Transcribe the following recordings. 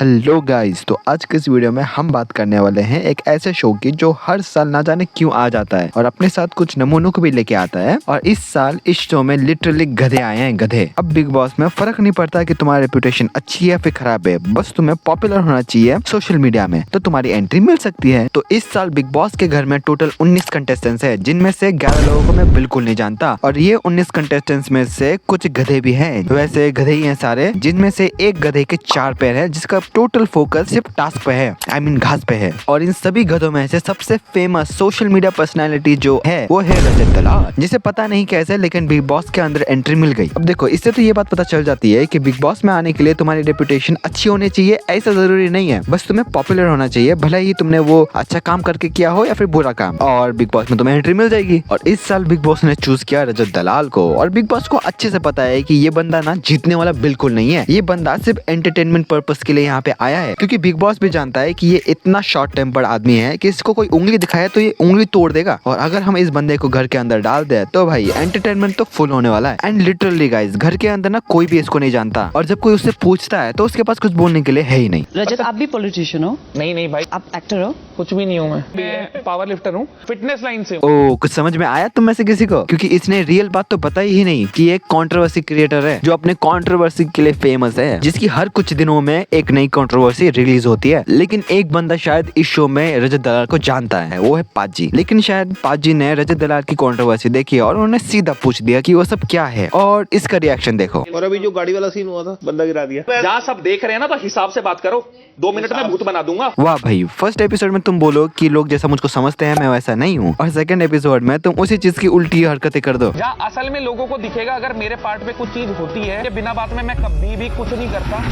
Hello guys, तो आज के इस वीडियो में हम बात करने वाले हैं एक ऐसे शो की जो हर साल ना जाने क्यों आ जाता है और अपने साथ कुछ नमूनों को भी लेके आता है। और इस साल इस शो में लिटरली गधे आए हैं, गधे। अब बिग बॉस में फर्क नहीं पड़ता कि तुम्हारी रेपुटेशन अच्छी है या फिर खराब है, बस तुम्हें पॉपुलर होना चाहिए सोशल मीडिया में तो तुम्हारी एंट्री मिल सकती है। तो इस साल बिग बॉस के घर में टोटल 19 कंटेस्टेंट्स है, जिनमें से 11 लोगों को मैं बिल्कुल नहीं जानता और ये 19 कंटेस्टेंट्स में से कुछ गधे भी हैं। वैसे गधे ही हैं सारे, जिनमें से एक गधे के 4 पैर है, जिसका टोटल फोकस सिर्फ टास्क पे है, आई मीन घास पे है। और इन सभी गधों में से सबसे फेमस सोशल मीडिया पर्सनालिटी जो है वो है रजत दलाल, जिसे पता नहीं कैसे लेकिन बिग बॉस के अंदर एंट्री मिल गई। अब देखो, इससे तो ये बात पता चल जाती है कि बिग बॉस में आने के लिए तुम्हारी रेपुटेशन अच्छी होनी चाहिए, ऐसा जरूरी नहीं है, बस तुम्हें पॉपुलर होना चाहिए, भले ही तुमने वो अच्छा काम करके किया हो या फिर बुरा काम, और बिग बॉस में तुम्हें एंट्री मिल जाएगी। और इस साल बिग बॉस ने चूज किया रजत दलाल को, और बिग बॉस को अच्छे से पता है कि ये बंदा ना जीतने वाला बिल्कुल नहीं है, ये बंदा सिर्फ एंटरटेनमेंट पर्पस के लिए यहाँ पे आया है। क्योंकि बिग बॉस भी जानता है कि ये इतना शॉर्ट टेम्पर्ड आदमी है कि इसको कोई उंगली दिखाए तो ये उंगली तोड़ देगा, और अगर हम इस बंदे को घर के अंदर डाल दे तो भाई एंटरटेनमेंट तो फुल होने वाला है। एंड लिटरली गाइस, घर के अंदर ना कोई भी इसको नहीं जानता, और जब कोई उससे पूछता है तो उसके पास कुछ बोलने के लिए है ही नहीं। रजत, आप भी पॉलिटिशियन हो? नहीं भाई, आप एक्टर हो? कुछ भी नहीं हूँ मैं पावर लिफ्टर हूँ, फिटनेस लाइन से। ओ, कुछ समझ में आया तुम में से किसी को? क्योंकि इसने रियल बात तो बताई ही नहीं कि ये एक कंट्रोवर्सी क्रिएटर है जो अपने कंट्रोवर्सी के लिए फेमस है, जिसकी हर कुछ दिनों में एक नई कंट्रोवर्सी रिलीज होती है। लेकिन एक बंदा शायद इस शो में रजत दलाल को जानता है, वो है पाजी। लेकिन शायद पाजी ने रजत दलाल की कंट्रोवर्सी देखी और उन्होंने सीधा पूछ दिया कि वो सब क्या है, और इसका रिएक्शन देखो। और अभी जो गाड़ी वाला सीन हुआ था, बंदा गिरा दिया। जहाँ सब देख रहे हैं ना, तो हिसाब से बात करो, 2 मिनट में भूत बना दूंगा। वाह भाई, फर्स्ट एपिसोड में तुम बोलो कि लोग जैसा मुझको समझते हैं मैं वैसा नहीं हूँ, और सेकंड एपिसोड में तुम उसी चीज की उल्टी हरकतें कर दो। जहाँ असल में लोगों को दिखेगा अगर मेरे पार्ट पे कुछ चीज होती है, बिना बात में मैं कभी भी कुछ नहीं करता।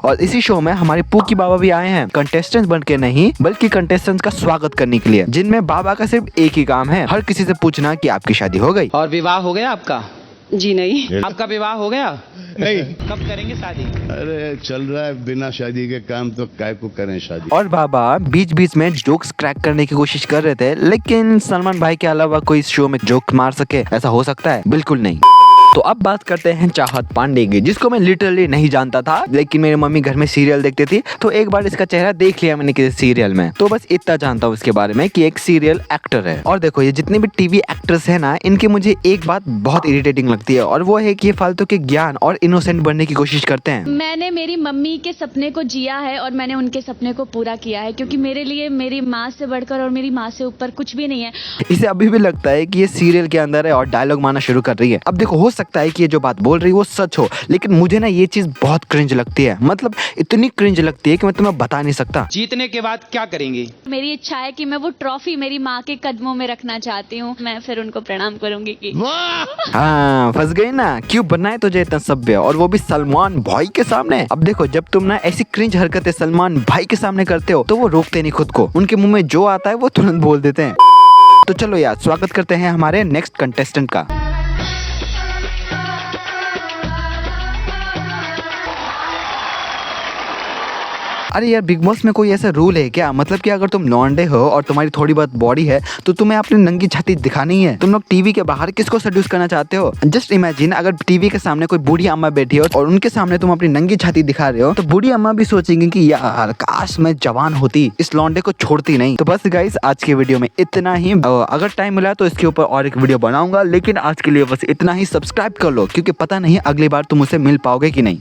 और इसी शो में हमारे पूकी बाबा भी आए हैं, कंटेस्टेंट्स बन के नहीं बल्कि कंटेस्टेंट्स का स्वागत करने के लिए, जिनमें बाबा का सिर्फ एक ही काम है, हर किसी से पूछना कि आपकी शादी हो गई। और विवाह हो गया आपका? जी नहीं। आपका विवाह हो गया? नहीं। कब करेंगे शादी? अरे चल रहा है बिना शादी के काम, तो काय को करें शादी। और बाबा बीच बीच में जोक्स क्रैक करने की कोशिश कर रहे थे, लेकिन सलमान भाई के अलावा कोई इस शो में जोक मार सके ऐसा हो सकता है? बिल्कुल नहीं। तो अब बात करते हैं चाहत पांडे की, जिसको मैं लिटरली नहीं जानता था, लेकिन मेरी मम्मी घर में सीरियल देखती थी तो एक बार इसका चेहरा देख लिया मैंने किसी सीरियल में, तो बस इतना जानता हूँ इसके बारे में कि एक सीरियल एक्टर है। और देखो, ये जितने भी टीवी एक्टर्स हैं ना, इनकी मुझे एक बात बहुत इरिटेटिंग लगती है, और वो है कि ये फालतू के ज्ञान और इनोसेंट बनने की कोशिश करते हैं। मैंने मेरी मम्मी के सपने को जिया है और मैंने उनके सपने को पूरा किया है, क्योंकि मेरे लिए मेरी माँ से बढ़कर और मेरी माँ से ऊपर कुछ भी नहीं है। इसे अभी भी लगता है कि ये सीरियल के अंदर है और डायलॉग मारना शुरू कर रही है। अब देखो, हो सकता है कि ये जो बात बोल रही है वो सच हो, लेकिन मुझे ना ये चीज बहुत क्रिंज लगती है, मतलब इतनी क्रिंज लगती है कि मैं तुम्हें बता नहीं सकता। जीतने के बाद क्या करेंगे? मेरी इच्छा है कि मैं वो ट्रॉफी मेरी माँ के कदमों में रखना चाहती हूँ, मैं फिर उनको प्रणाम करूंगी कि हाँ, फंस गई ना, क्यों बनाए तुझे इतना सभ्य, और वो भी सलमान भाई के सामने। अब देखो, जब तुम ना ऐसी क्रिंज हरकतें सलमान भाई के सामने करते हो तो वो रोकते नहीं खुद को, उनके मुंह में जो आता है वो तुरंत बोल देते हैं। तो चलो यार, स्वागत करते हैं हमारे नेक्स्ट कंटेस्टेंट का। अरे यार, बिग बॉस में कोई ऐसा रूल है क्या? मतलब कि अगर तुम लौंडे हो और तुम्हारी थोड़ी बहुत बॉडी है तो तुम्हें अपनी नंगी छाती दिखानी है? तुम लोग टीवी के बाहर किसको सेड्यूस करना चाहते हो? जस्ट इमेजिन, अगर टीवी के सामने कोई बूढ़ी अम्मा बैठी हो और उनके सामने तुम अपनी नंगी छाती दिखा रहे हो, तो बूढ़ी अम्मा भी सोचेंगी कि यार काश मैं जवान होती, इस लौंडे को छोड़ती नहीं। तो बस गाइस, आज के वीडियो में इतना ही। अगर टाइम मिला तो इसके ऊपर और एक वीडियो बनाऊंगा, लेकिन आज के लिए बस इतना ही। सब्सक्राइब कर लो, क्योंकि पता नहीं अगली बार तुम मुझसे मिल पाओगे कि नहीं।